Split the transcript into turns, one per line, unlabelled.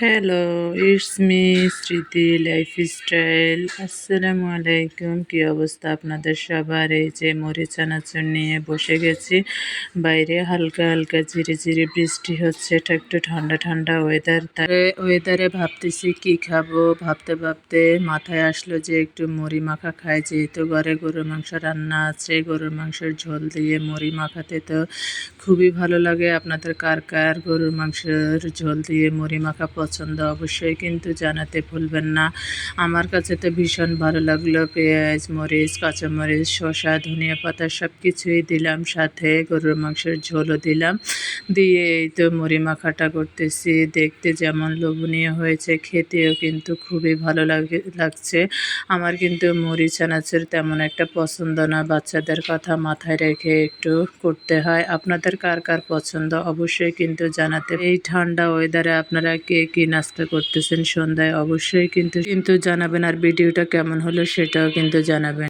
Hello, it's me স্মৃতি lifestyle. আসসালামু আলাইকুম। কী অবস্থা আপনাদের সবার? এই যে মুড়ি চানাচুর নিয়ে বসে গেছি। বাইরে হালকা হালকা ঝিরিঝিরি বৃষ্টি হচ্ছে, এটা একটু ঠান্ডা ঠান্ডা ওয়েদার। ওয়েদারে ভাবতেছি কি খাবো, ভাবতে ভাবতে মাথায় আসলো যে একটু মুড়ি মাখা খাই। যেহেতু ঘরে গরুর মাংস রান্না আছে, গরুর মাংসের ঝোল দিয়ে মুড়ি মাখাতে তো খুবই ভালো লাগে। আপনাদের কার কার গরুর মাংসের ঝোল দিয়ে মুড়ি মাখা পছন্দ অবশ্যই কিন্তু জানাতে ভুলবেন না। আমার কাছে তো ভীষণ ভালো লাগলো। পেঁয়াজ, মরিচ, কাঁচামরিচ, শসা, ধনিয়া পাতা সব কিছুই দিলাম, সাথে গরুর মাংসের ঝোলও দিলাম। দিয়ে এই তো মুড়ি মাখাটা করতেছি। দেখতে যেমন লোভনীয় হয়েছে, খেতেও কিন্তু খুবই ভালো লাগছে। আমার কিন্তু মুড়ি চানাচুর তেমন একটা পছন্দ না, বাচ্চাদের কথা মাথায় রেখে একটু করতে হয়। আপনাদের কার কার পছন্দ অবশ্যই কিন্তু জানাতে। এই ঠান্ডা ওয়েদারে আপনারা কে কি নাস্তা করতেছেন সন্ধ্যায় অবশ্যই কিন্তু জানাবেন। আর ভিডিওটা কেমন হলো সেটাও কিন্তু জানাবেন।